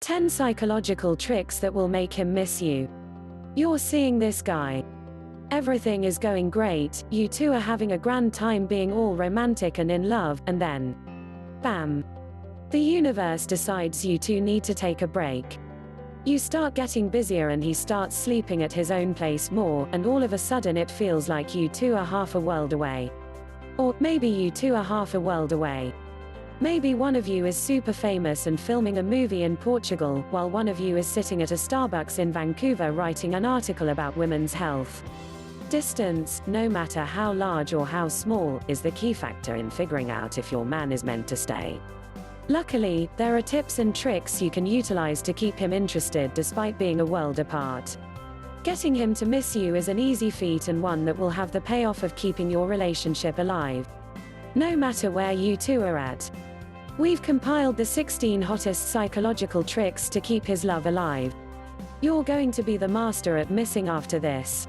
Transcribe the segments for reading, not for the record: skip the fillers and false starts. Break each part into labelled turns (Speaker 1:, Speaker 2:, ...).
Speaker 1: 10 psychological tricks that will make him miss you. You're seeing this guy. Everything is going great, you two are having a grand time being all romantic and in love, and then, bam! The universe decides you two need to take a break. You start getting busier and he starts sleeping at his own place more, and all of a sudden it feels like you two are half a world away. Or maybe you two are half a world away. Maybe one of you is super famous and filming a movie in Portugal, while one of you is sitting at a Starbucks in Vancouver writing an article about women's health. Distance, no matter how large or how small, is the key factor in figuring out if your man is meant to stay. Luckily, there are tips and tricks you can utilize to keep him interested despite being a world apart. Getting him to miss you is an easy feat and one that will have the payoff of keeping your relationship alive. No matter where you two are at. We've compiled the 16 hottest psychological tricks to keep his love alive. You're going to be the master at missing after this.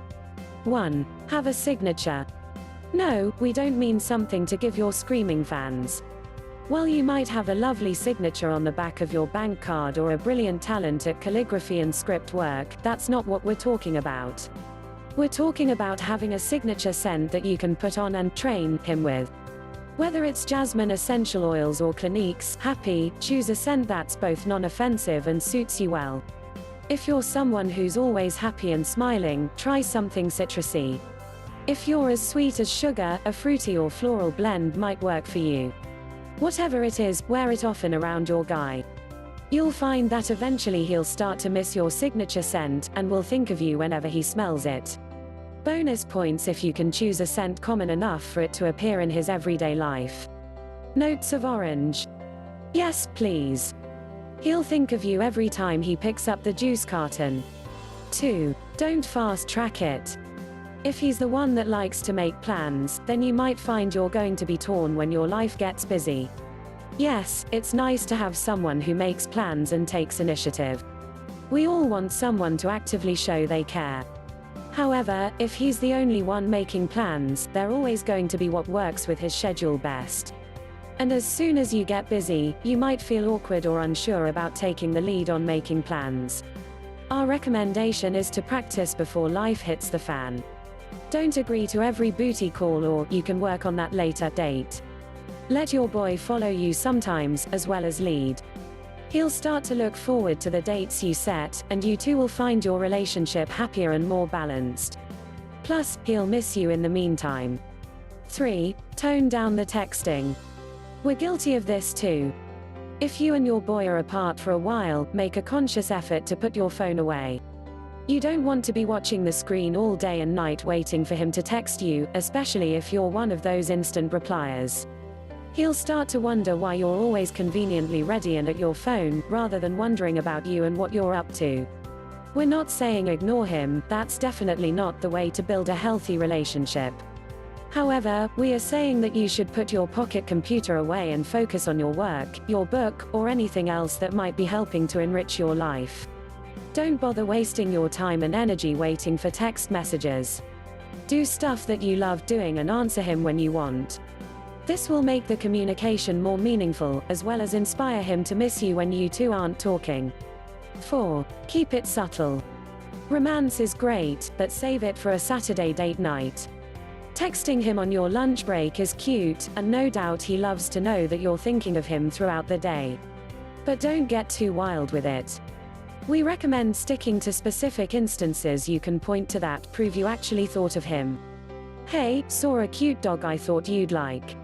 Speaker 1: 1. Have a signature. No, we don't mean something to give your screaming fans. While you might have a lovely signature on the back of your bank card or a brilliant talent at calligraphy and script work, that's not what we're talking about. We're talking about having a signature scent that you can put on and train him with. Whether it's jasmine essential oils or Clinique's Happy, choose a scent that's both non-offensive and suits you well. If you're someone who's always happy and smiling, try something citrusy. If you're as sweet as sugar, a fruity or floral blend might work for you. Whatever it is, wear it often around your guy. You'll find that eventually he'll start to miss your signature scent, and will think of you whenever he smells it. Bonus points if you can choose a scent common enough for it to appear in his everyday life. Notes of orange. Yes, please. He'll think of you every time he picks up the juice carton. 2. Don't fast track it. If he's the one that likes to make plans, then you might find you're going to be torn when your life gets busy. Yes, it's nice to have someone who makes plans and takes initiative. We all want someone to actively show they care. However, if he's the only one making plans, they're always going to be what works with his schedule best. And as soon as you get busy, you might feel awkward or unsure about taking the lead on making plans. Our recommendation is to practice before life hits the fan. Don't agree to every booty call or "you can work on that later" date. Let your boy follow you sometimes, as well as lead. He'll start to look forward to the dates you set, and you two will find your relationship happier and more balanced. Plus, he'll miss you in the meantime. 3. Tone down the texting. We're guilty of this too. If you and your boy are apart for a while, make a conscious effort to put your phone away. You don't want to be watching the screen all day and night waiting for him to text you, especially if you're one of those instant repliers. He'll start to wonder why you're always conveniently ready and at your phone, rather than wondering about you and what you're up to. We're not saying ignore him, that's definitely not the way to build a healthy relationship. However, we are saying that you should put your pocket computer away and focus on your work, your book, or anything else that might be helping to enrich your life. Don't bother wasting your time and energy waiting for text messages. Do stuff that you love doing and answer him when you want. This will make the communication more meaningful, as well as inspire him to miss you when you two aren't talking. 4. Keep it subtle. Romance is great, but save it for a Saturday date night. Texting him on your lunch break is cute, and no doubt he loves to know that you're thinking of him throughout the day. But don't get too wild with it. We recommend sticking to specific instances you can point to that prove you actually thought of him. Hey, saw a cute dog I thought you'd like.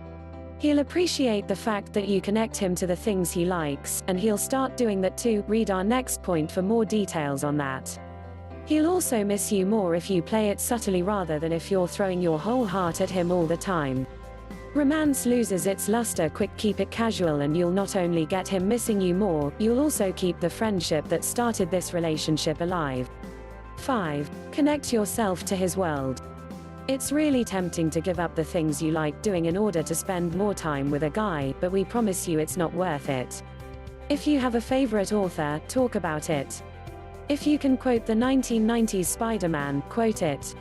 Speaker 1: He'll appreciate the fact that you connect him to the things he likes, and he'll start doing that too. Read our next point for more details on that. He'll also miss you more if you play it subtly rather than if you're throwing your whole heart at him all the time. Romance loses its luster quick. Keep it casual and you'll not only get him missing you more, you'll also keep the friendship that started this relationship alive. 5. Connect yourself to his world. It's really tempting to give up the things you like doing in order to spend more time with a guy, but we promise you it's not worth it. If you have a favorite author, talk about it. If you can quote the 1990s Spider-Man, quote it.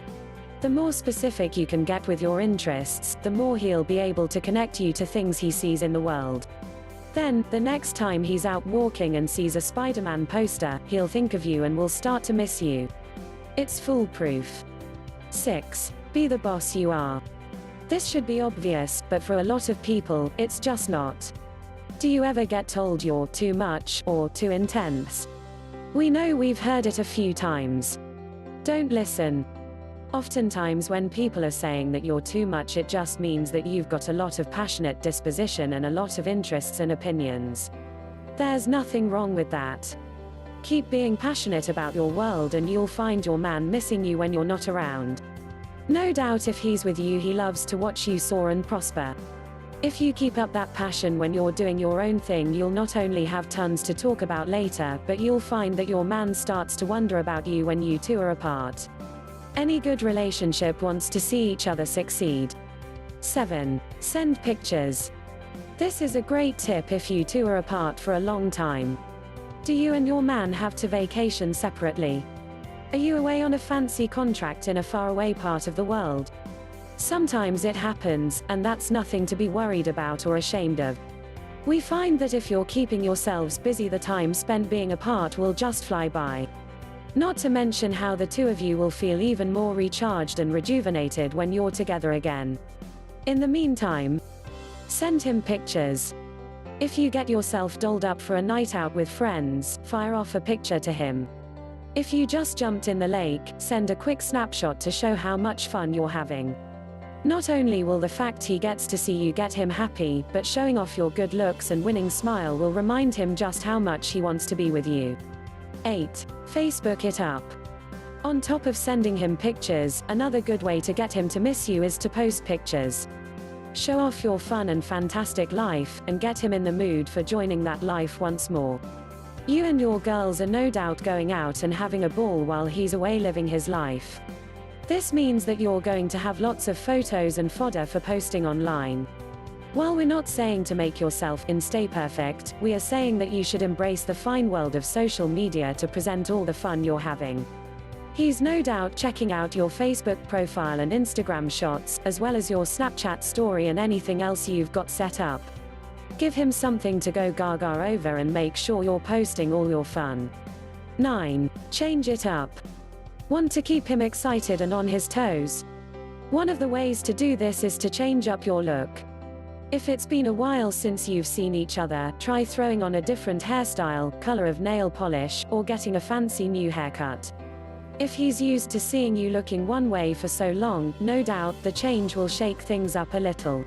Speaker 1: The more specific you can get with your interests, the more he'll be able to connect you to things he sees in the world. Then, the next time he's out walking and sees a Spider-Man poster, he'll think of you and will start to miss you. It's foolproof. 6. Be the boss you are. This should be obvious, but for a lot of people, it's just not. Do you ever get told you're too much or too intense? We know we've heard it a few times. Don't listen. Oftentimes when people are saying that you're too much, it just means that you've got a lot of passionate disposition and a lot of interests and opinions. There's nothing wrong with that. Keep being passionate about your world and you'll find your man missing you when you're not around. No doubt if he's with you, he loves to watch you soar and prosper. If you keep up that passion when you're doing your own thing, you'll not only have tons to talk about later, but you'll find that your man starts to wonder about you when you two are apart. Any good relationship wants to see each other succeed. 7. Send pictures. This is a great tip if you two are apart for a long time. Do you and your man have to vacation separately? Are you away on a fancy contract in a faraway part of the world? Sometimes it happens, and that's nothing to be worried about or ashamed of. We find that if you're keeping yourselves busy, the time spent being apart will just fly by. Not to mention how the two of you will feel even more recharged and rejuvenated when you're together again. In the meantime, send him pictures. If you get yourself dolled up for a night out with friends, fire off a picture to him. If you just jumped in the lake, send a quick snapshot to show how much fun you're having. Not only will the fact he gets to see you get him happy, but showing off your good looks and winning smile will remind him just how much he wants to be with you. 8. Facebook it up. On top of sending him pictures, another good way to get him to miss you is to post pictures. Show off your fun and fantastic life, and get him in the mood for joining that life once more. You and your girls are no doubt going out and having a ball while he's away living his life. This means that you're going to have lots of photos and fodder for posting online. While we're not saying to make yourself stay perfect, we are saying that you should embrace the fine world of social media to present all the fun you're having. He's no doubt checking out your Facebook profile and Instagram shots, as well as your Snapchat story and anything else you've got set up. Give him something to go gaga over and make sure you're posting all your fun. 9. Change it up. Want to keep him excited and on his toes? One of the ways to do this is to change up your look. If it's been a while since you've seen each other, try throwing on a different hairstyle, color of nail polish, or getting a fancy new haircut. If he's used to seeing you looking one way for so long, no doubt the change will shake things up a little.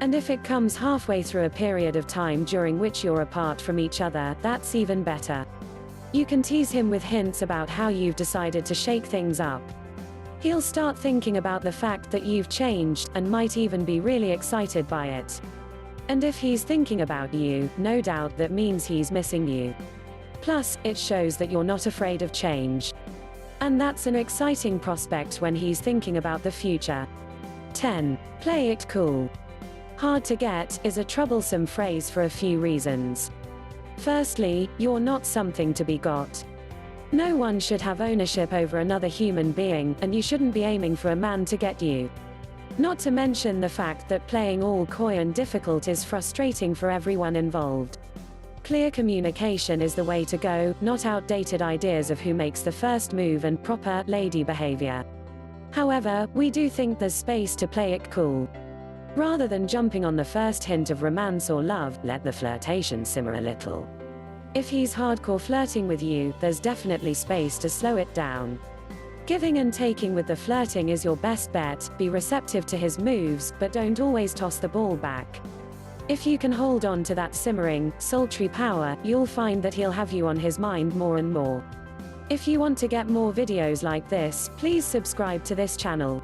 Speaker 1: And if it comes halfway through a period of time during which you're apart from each other, that's even better. You can tease him with hints about how you've decided to shake things up. He'll start thinking about the fact that you've changed, and might even be really excited by it. And if he's thinking about you, no doubt that means he's missing you. Plus, it shows that you're not afraid of change. And that's an exciting prospect when he's thinking about the future. 10. Play it cool. Hard to get is a troublesome phrase for a few reasons. Firstly, you're not something to be got. No one should have ownership over another human being, and you shouldn't be aiming for a man to get you. Not to mention the fact that playing all coy and difficult is frustrating for everyone involved. Clear communication is the way to go, not outdated ideas of who makes the first move and proper lady behavior. However, we do think there's space to play it cool. Rather than jumping on the first hint of romance or love, let the flirtation simmer a little. If he's hardcore flirting with you, there's definitely space to slow it down. Giving and taking with the flirting is your best bet. Be receptive to his moves, but don't always toss the ball back. If you can hold on to that simmering, sultry power, you'll find that he'll have you on his mind more and more. If you want to get more videos like this, please subscribe to this channel.